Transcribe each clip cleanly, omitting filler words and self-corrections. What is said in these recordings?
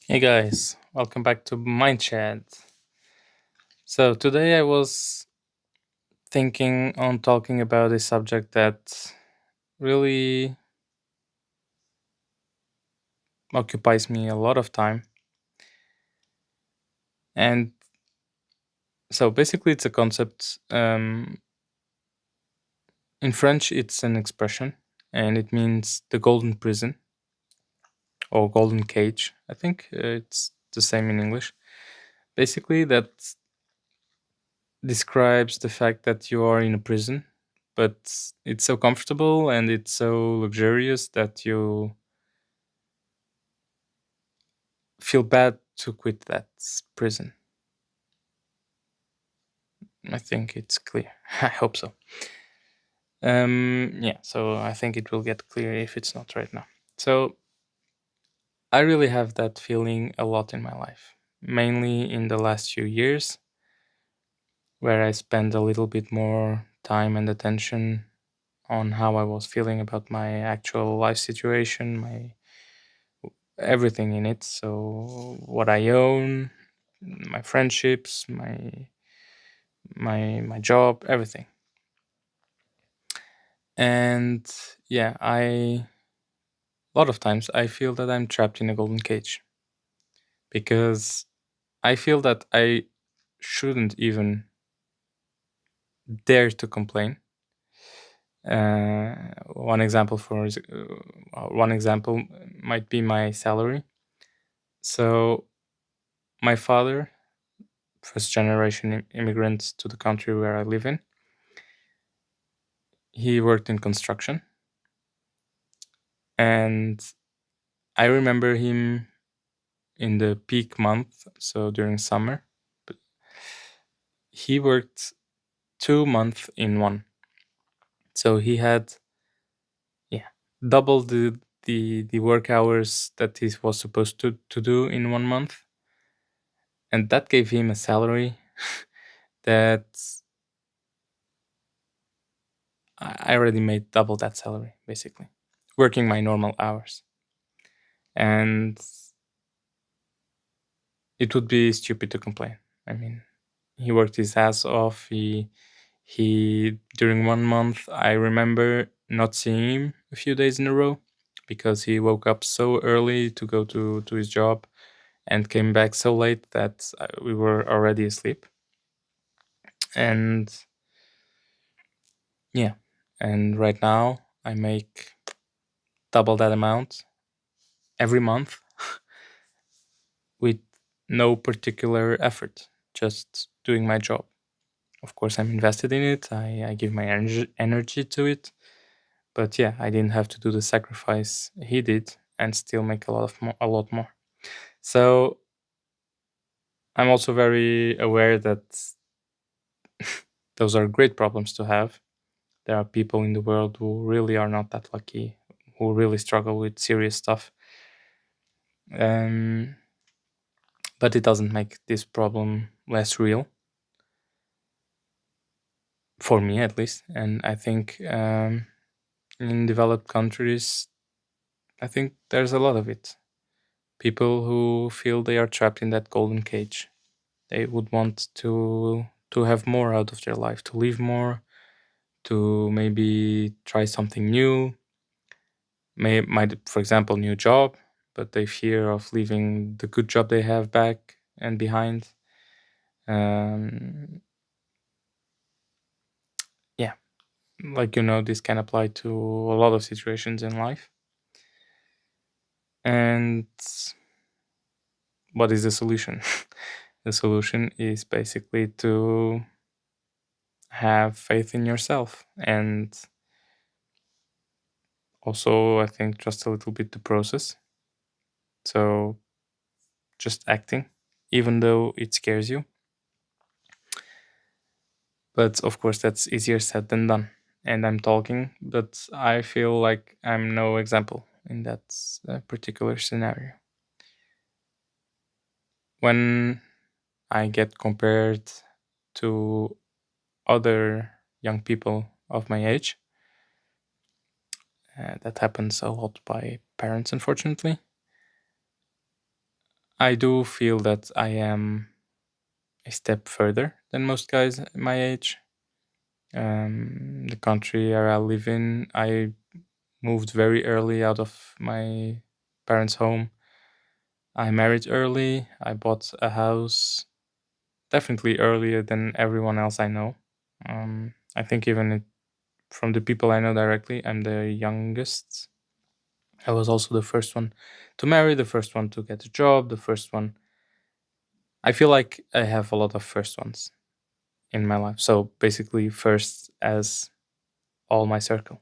Hey guys, welcome back to Mind Chat. So today I was thinking on talking about a subject that really occupies me a lot of time. And so basically it's a concept. In French, it's an expression and it means the golden prison or golden cage. I think it's the same in English. Basically, that describes the fact that you are in a prison, but it's so comfortable and it's so luxurious that you feel bad to quit that prison. I think it's clear. I hope so. Yeah, so I think it will get clear if it's not right now. So I really have that feeling a lot in my life, mainly in the last few years, where I spend a little bit more time and attention on how I was feeling about my actual life situation, my everything in it. So what I own, my friendships, my job, everything. And yeah, I a lot of times I feel that I'm trapped in a golden cage because I feel that I shouldn't even dare to complain. One example one example might be my salary. So my father, first generation immigrant to the country where I live in, he worked in construction, and I remember him in the peak month, so during summer. But he worked 2 months in one, so he had yeah double the work hours that he was supposed to do in 1 month, and that gave him a salary that I already made double that salary basically, working my normal hours, and it would be stupid to complain. I mean, he worked his ass off. He during 1 month, I remember not seeing him a few days in a row because he woke up so early to go to his job and came back so late that we were already asleep. And yeah, and right now I make double that amount every month with no particular effort, just doing my job. Of course, I'm invested in it. I give my energy to it. But yeah, I didn't have to do the sacrifice he did and still make a lot more. So I'm also very aware that those are great problems to have. There are people in the world who really are not that lucky, who really struggle with serious stuff. Um, but it doesn't make this problem less real, for me at least. And I think in developed countries, I think there's a lot of it. People who feel they are trapped in that golden cage. They would want to have more out of their life, to live more, to maybe try something new, might for example new job, but they fear of leaving the good job they have back and behind. Um, yeah, like this can apply to a lot of situations in life. And what is the solution? The solution is basically to have faith in yourself, and also I think just a little bit the process. So just acting, even though it scares you. But of course, that's easier said than done. And I'm talking, but I feel like I'm no example in that particular scenario. When I get compared to other young people of my age, that happens a lot by parents, unfortunately. I do feel that I am a step further than most guys my age. The country where I live in, I moved very early out of my parents' home. I married early. I bought a house definitely earlier than everyone else I know. I think from the people I know directly, I'm the youngest. I was also the first one to marry, the first one to get a job, the first one. I feel like I have a lot of first ones in my life. So basically, first as all my circle.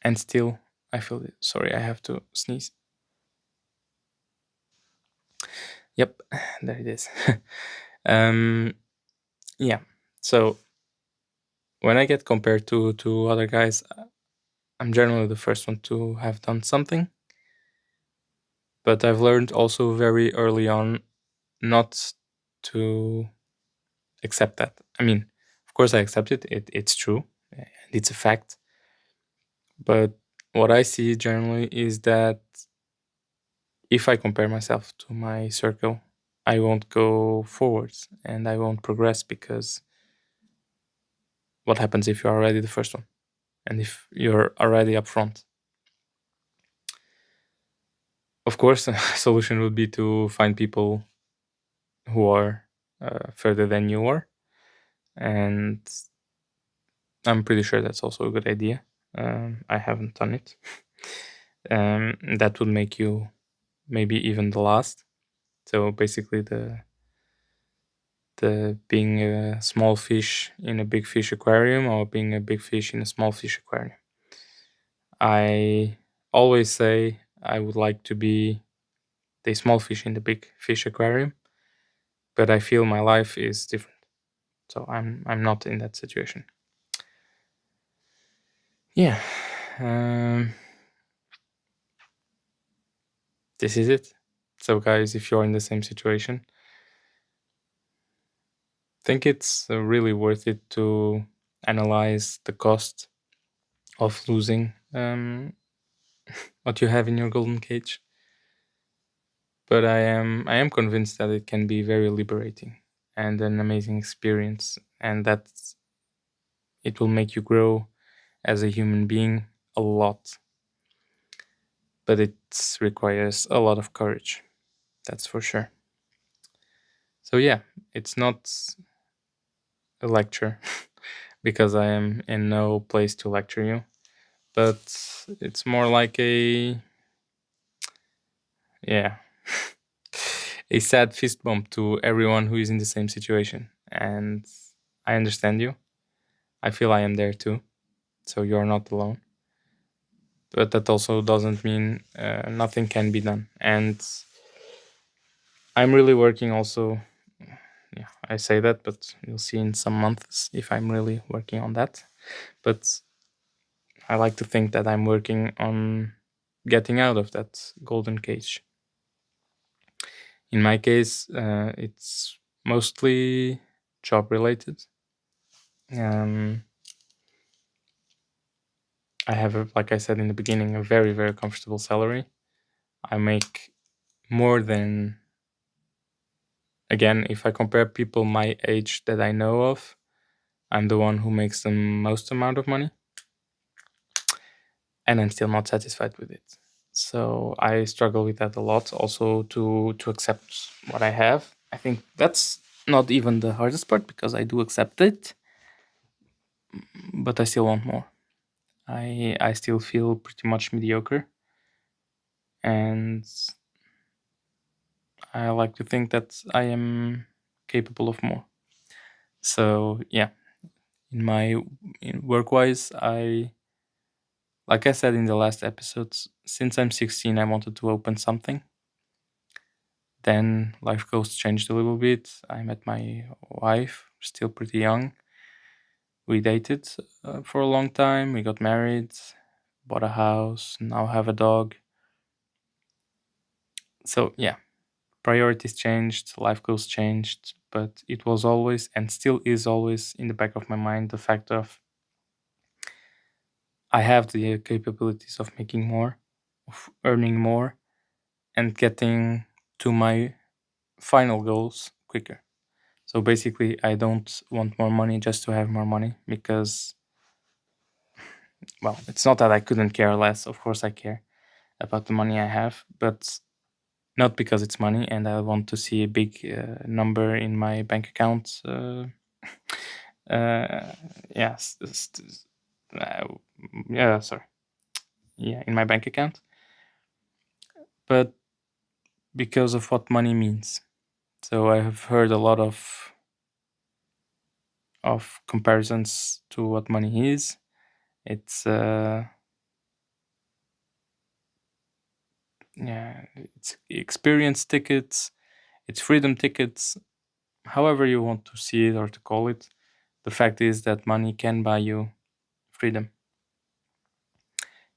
And still, I feel it. Sorry, I have to sneeze. Yep, there it is. um, yeah. So when I get compared to other guys, I'm generally the first one to have done something. But I've learned also very early on not to accept that. I mean, of course, I accept it. It's true. And it's a fact. But what I see generally is that if I compare myself to my circle, I won't go forwards and I won't progress because what happens if you're already the first one and if you're already up front? Of course, a solution would be to find people who are further than you are, and I'm pretty sure that's also a good idea. I haven't done it. That would make you maybe even the last. So basically, the being a small fish in a big fish aquarium or being a big fish in a small fish aquarium. I always say I would like to be the small fish in the big fish aquarium, but I feel my life is different. So I'm not in that situation. Yeah. Um, this is it. So guys, if you're in the same situation, think it's really worth it to analyze the cost of losing what you have in your golden cage. But I am convinced that it can be very liberating and an amazing experience, and that it will make you grow as a human being a lot. But it requires a lot of courage, that's for sure. So yeah, it's not a lecture because I am in no place to lecture you, but it's more like a, yeah, a sad fist bump to everyone who is in the same situation. And I understand you. I feel I am there too. So you're not alone. But that also doesn't mean nothing can be done. And I'm really working also. Yeah, I say that, but you'll see in some months if I'm really working on that. But I like to think that I'm working on getting out of that golden cage. In my case, it's mostly job related. Um, I have, like I said in the beginning, a very, very comfortable salary. I make more than, again, if I compare people my age that I know of, I'm the one who makes the most amount of money, and I'm still not satisfied with it. So I struggle with that a lot. Also to accept what I have. I think that's not even the hardest part because I do accept it, but I still want more. I still feel pretty much mediocre, and I like to think that I am capable of more. So yeah, in my work wise, I, like I said in the last episodes, since I'm 16, I wanted to open something. Then life goals changed a little bit. I met my wife, still pretty young. We dated for a long time. We got married, bought a house, now have a dog. So yeah, priorities changed, life goals changed, but it was always and still is always in the back of my mind the fact of I have the capabilities of making more, of earning more, and getting to my final goals quicker. So basically, I don't want more money just to have more money because, well, it's not that I couldn't care less. Of course, I care about the money I have, but not because it's money and I want to see a big number in my bank account. Yes, uh, yeah, sorry, yeah, in my bank account, but because of what money means. So I have heard a lot of comparisons to what money is. It's yeah, it's experience tickets, it's freedom tickets, however you want to see it or to call it. The fact is that money can buy you freedom.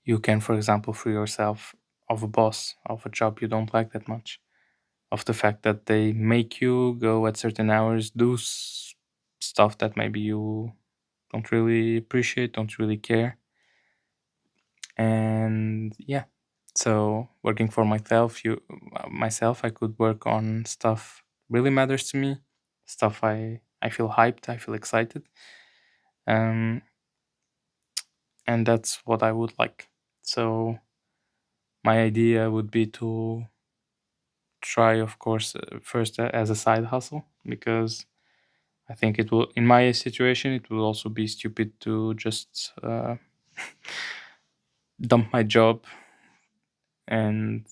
You can, for example, free yourself of a boss, of a job you don't like that much, of the fact that they make you go at certain hours, do stuff that maybe you don't really appreciate, don't really care. And yeah, so working for myself, I could work on stuff really matters to me, stuff I feel hyped, I feel excited, um, and that's what I would like. So my idea would be to try, of course, first as a side hustle, because I think it will, in my situation, it will also be stupid to just dump my job and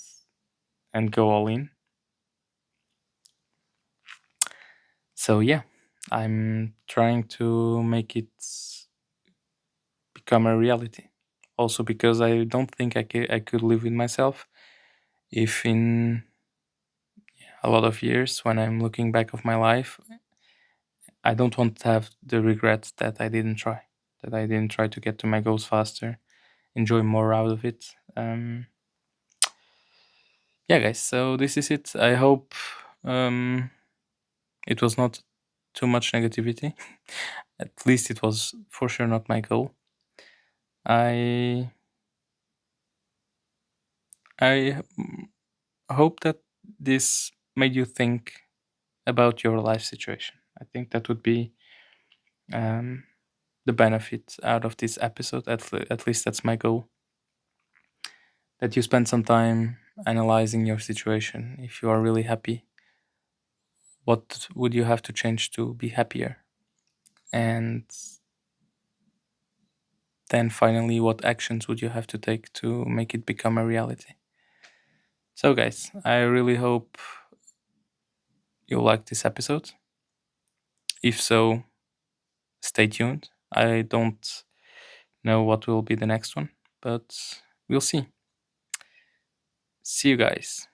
go all in. So yeah, I'm trying to make it become a reality. Also because I don't think I could live with myself if in a lot of years when I'm looking back of my life, I don't want to have the regret that I didn't try, that I didn't try to get to my goals faster, enjoy more out of it. Yeah, guys. So this is it. I hope um, it was not too much negativity. At least it was for sure not my goal. I I hope that this made you think about your life situation. I think that would be um, the benefit out of this episode. At least that's my goal. That you spend some time analyzing your situation. If you are really happy, what would you have to change to be happier? And then finally, what actions would you have to take to make it become a reality? So, guys, I really hope you liked this episode. If so, stay tuned. I don't know what will be the next one, but we'll see. See you guys.